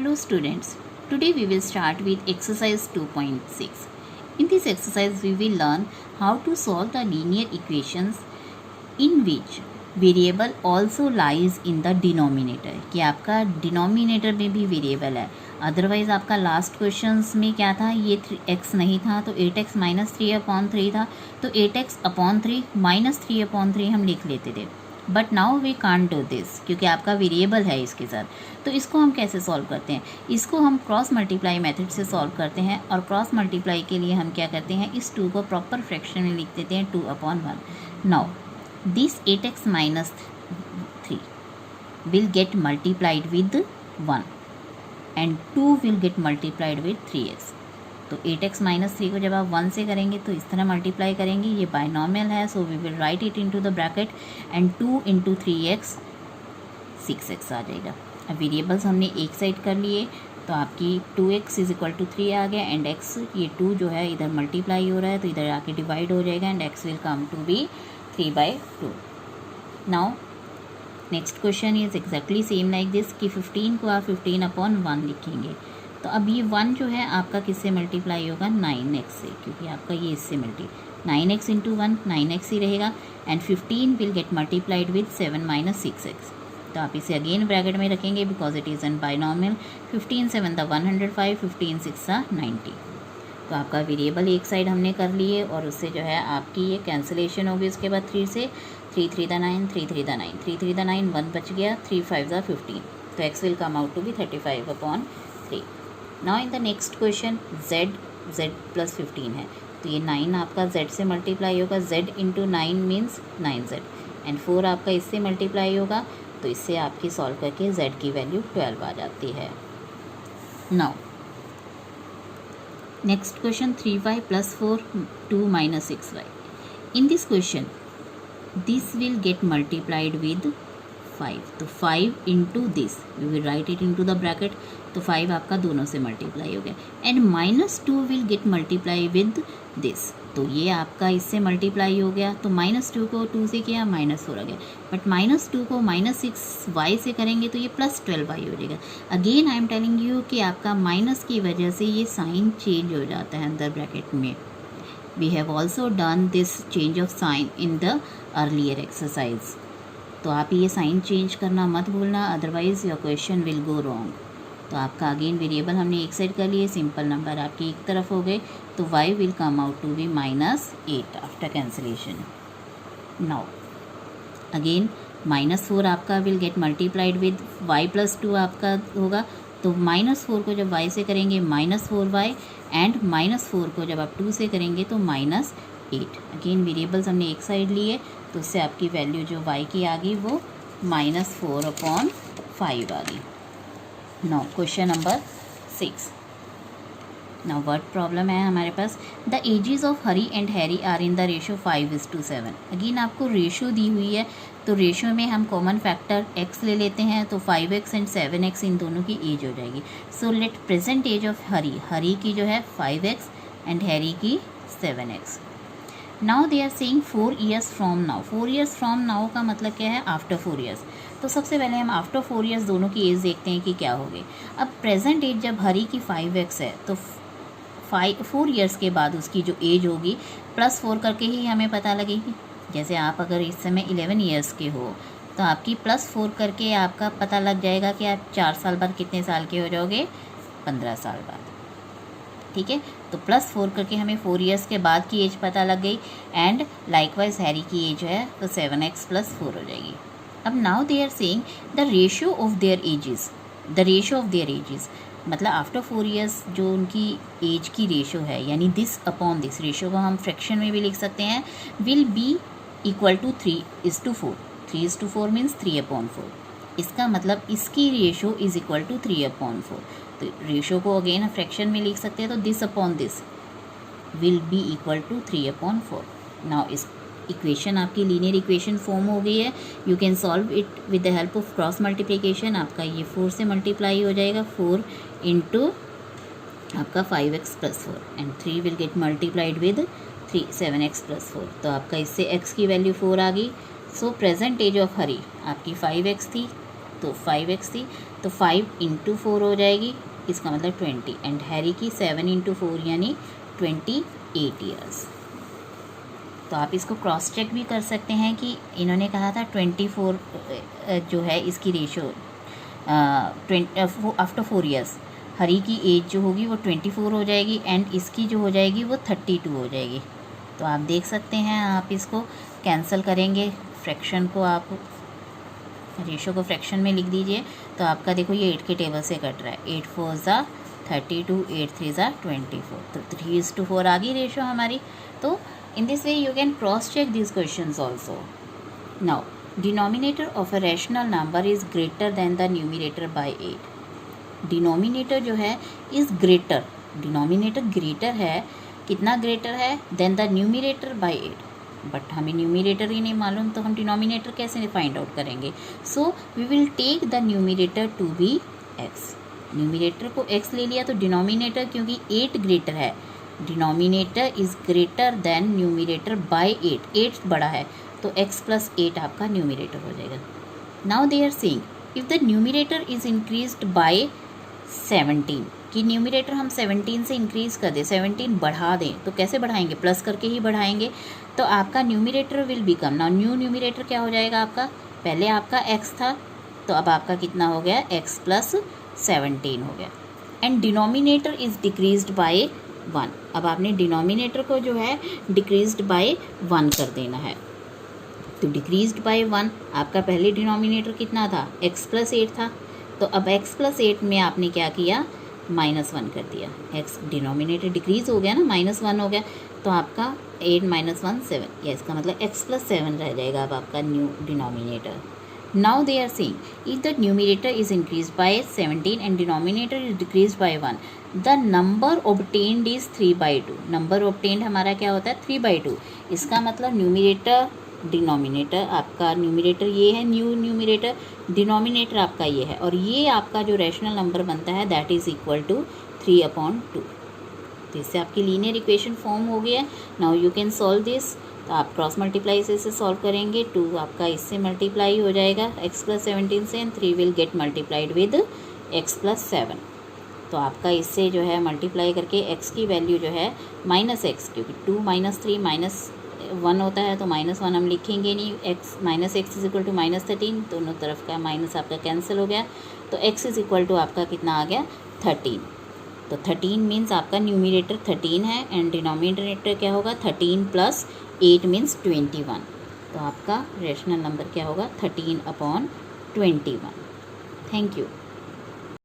Hello students, today we will start with exercise 2.6. In this exercise we will learn how to solve the linear equations in which variable also lies in the denominator. कि आपका denominator में भी variable है. Otherwise आपका last questions में क्या था, ये x नहीं था तो 8x माइनस 3/3 था, तो 8x/3 माइनस 3/3 हम लिख लेते थे. But now we can't do this क्योंकि आपका वेरिएबल है इसके साथ. तो इसको हम कैसे सॉल्व करते हैं, इसको हम क्रॉस मल्टीप्लाई मेथड से सॉल्व करते हैं. और क्रॉस मल्टीप्लाई के लिए हम क्या करते हैं, इस 2 को प्रॉपर फ्रैक्शन में लिख देते हैं 2/1. Now this 8x minus 3 will get multiplied with 1 and 2 will get multiplied with 3x. तो 8x माइनस 3 को जब आप 1 से करेंगे तो इस तरह मल्टीप्लाई करेंगे, ये बाइनॉमियल है so we will write it into the bracket and 2 into 3x 6x आ जाएगा. अब वेरिएबल्स हमने एक साइड कर लिए तो आपकी 2x इज इक्वल टू 3 आ गया एंड x ये 2 जो है इधर मल्टीप्लाई हो रहा है तो इधर आके डिवाइड हो जाएगा and x will come to be 3/2. Now next question is exactly same like this कि 15 को आप 15/1 लिखेंगे. तो अब ये 1 जो है आपका किससे मल्टीप्लाई होगा, 9x से, क्योंकि आपका ये इससे 9x इंटू 1 9x ही रहेगा and 15 will get multiplied with 7 minus 6x. तो आप इसे अगेन ब्रैकेट में रखेंगे because it is an binomial. 15 7 105, 15 6 90. तो आपका वेरिएबल एक साइड हमने कर लिए और उससे जो है आपकी ये कैंसिलेशन होगी. उसके बाद 3 से 3 3 9 3 3 9 3 3 9 1 बच गया, 3 5 15. तो x will come out to be 35/3. Now in the next question z plus 15 है तो ये 9 आपका z से मल्टीप्लाई होगा, z into 9 means 9z and 4 आपका इससे मल्टीप्लाई होगा तो इससे आपकी सॉल्व करके z की वैल्यू 12 आ जाती है. Now next question 3y plus 4 2 minus 6y. In this question this will get multiplied with 5. तो 5 into this we will write it into the bracket. तो 5 आपका दोनों से मल्टीप्लाई हो गया and -2 will get multiply with this. तो ये आपका इससे मल्टीप्लाई हो गया तो -2 को 2 से किया -4 आ गया. बट -2 को -6y से करेंगे तो ये +12y हो जाएगा. Again I am telling you कि आपका माइनस की वजह से ये साइन चेंज हो जाता है अंदर ब्रैकेट में. We have also done this change of sign in the earlier exercise. तो आप ये साइन चेंज करना मत भूलना otherwise your question will go wrong. तो आपका अगेन वेरिएबल हमने एक साइड कर लिए, सिंपल नंबर आपकी एक तरफ हो गए तो y will come out to be -8 after cancellation. Now again -4 आपका will get multiplied with y plus 2 आपका होगा. तो -4 को जब y से करेंगे -4y एंड -4 को जब आप 2 से करेंगे तो -8. अगेन वेरिएबल्स हमने एक साइड लिए तो उससे आपकी वैल्यू जो y की आ गई वो -4/5 आ गई. Now question number 6. Now word problem है हमारे पास. The ages of Hari and Harry are in the ratio 5:7. Again आपको रेशो दी हुई है तो रेशो में हम कॉमन फैक्टर x ले लेते हैं तो 5x एंड 7x इन दोनों की एज हो जाएगी. So let present age of Hari की जो है 5x एंड हैरी की 7x. Now they are saying 4 years from now. 4 years from now का मतलब क्या है, आफ्टर 4 ईयर्स. तो सबसे पहले हम आफ्टर 4 ईयर्स दोनों की एज देखते हैं कि क्या हो गई. अब प्रेजेंट एज जब हरी की 5x है तो 4 ईयर्स के बाद उसकी जो एज होगी +4 करके ही हमें पता लगेगी. जैसे आप अगर इस समय 11 ईयर्स के हो तो आपकी +4 करके आपका पता लग जाएगा कि आप 4 साल बाद कितने साल के हो जाओगे, 15 साल बाद. ठीक है, तो +4 करके हमें 4 ईयर्स के बाद की एज पता लग गई एंड लाइकवाइज हैरी की एज है तो 7x + 4 हो जाएगी. अब now they are saying the ratio of their ages. The ratio of their ages मतलब आफ्टर 4 ईयर्स जो उनकी एज की रेशो है यानी दिस अपॉन दिस. रेशो को हम फ्रैक्शन में भी लिख सकते हैं. Will be equal to 3:4. 3:4 means 3/4. इसका मतलब इसकी रेशो इज इक्वल टू 3/4. तो रेशो को अगेन फ्रैक्शन में लिख सकते हैं तो this upon this will be equal to 3/4. Now इस इक्वेशन आपकी लीनियर इक्वेशन फॉर्म हो गई है. You can solve it with the help of cross multiplication. आपका ये 4 से मल्टीप्लाई हो जाएगा, 4 इंटू आपका 5x + 4 and 3 will get multiplied with 7x + 4. तो आपका इससे x की वैल्यू 4 आ गई. सो प्रेजेंट एज ऑफ हरी आपकी 5x थी तो 5x थी तो 5 इंटू 4 हो जाएगी, इसका मतलब 20, एंड हैरी की 7 इंटू 4 यानी 28 ईयर्स। तो आप इसको क्रॉस चेक भी कर सकते हैं कि इन्होंने कहा था 24 जो है इसकी रेशो आफ्टर 4 ईयर्स हरी की एज जो होगी वो 24 हो जाएगी एंड इसकी जो हो जाएगी वो 32 हो जाएगी। तो आप देख सकते हैं, आप इसको कैंसिल करेंगे, फ्रैक्शन को आप रेशो को फ्रैक्शन में लिख दीजिए, तो आपका देखो ये 8 के टेबल से कट रहा है। 8 4 ज़ा 32, 8 3 ज़ा 24, तो 3:4 आ गई रेशो हमारी। तो in this way you can cross check these questions also. Now denominator of a rational number is greater than the numerator by 8. Denominator जो है इज़ ग्रेटर, डिनोमिनेटर ग्रेटर है, कितना ग्रेटर है than the numerator by 8, but हमें numerator ही नहीं मालूम तो हम डिनोमिनेटर कैसे फाइंड आउट करेंगे। So we will take the numerator to be x, numerator को x ले लिया तो डिनोमिनेटर क्योंकि 8 ग्रेटर है, denominator is greater than numerator by 8, 8 बड़ा है तो x प्लस 8 आपका न्यूमिरेटर हो जाएगा। Now they are saying if the numerator is increased by 17, कि न्यूमिरेटर हम 17 से इंक्रीज़ कर दें, 17 बढ़ा दें, तो कैसे बढ़ाएंगे, प्लस करके ही बढ़ाएंगे। तो आपका numerator will become, now new numerator क्या हो जाएगा आपका, पहले आपका x था तो अब आपका कितना हो गया, x प्लस 17 हो गया, and denominator is decreased bye 1, अब आपने डिनोमिनेटर को जो है डिक्रीज्ड बाय 1 कर देना है। तो डिक्रीज्ड बाय 1 आपका पहले डिनोमिनेटर कितना था, x प्लस 8 था, तो अब x प्लस 8 में आपने क्या किया, -1 कर दिया, x डिनोमिनेटर डिक्रीज हो गया ना, -1 हो गया, तो आपका 8 - 1 7, या इसका मतलब x प्लस 7 रह जाएगा अब आपका new denominator. Now they are saying if the numerator is increase by 17 and denominator is decrease by 1, the number obtained is 3/2, number obtained हमारा क्या होता है 3/2, इसका मतलब न्यूमिरेटर डिनोमिनेटर, आपका न्यूमिरेटर ये है न्यू न्यूमिरेटर, डिनोमिनेटर आपका ये है, और ये आपका जो रैशनल नंबर बनता है दैट इज़ इक्वल टू 3/2। तो इससे आपकी लीनियर इक्वेशन फॉर्म हो गया। Now you can solve this, तो आप क्रॉस मल्टीप्लाई से इसे सॉल्व करेंगे, 2 आपका इससे मल्टीप्लाई हो जाएगा x प्लस 17 से, and 3 will get multiplied with x plus 7, तो आपका इससे जो है मल्टीप्लाई करके x की वैल्यू जो है -x, क्योंकि 2 - 3 -1 होता है तो -1 हम लिखेंगे नहीं, x इज इक्वल टू -13, दोनों तरफ का माइनस आपका कैंसिल हो गया, तो x इज इक्वल टू आपका कितना आ गया 13, तो 13 मीन्स आपका न्यूमिरेटर 13 है एंड डिनोमिनेटर क्या होगा 13 + 8 मीन्स 21, तो आपका रैशनल नंबर क्या होगा 13/21। Thank you.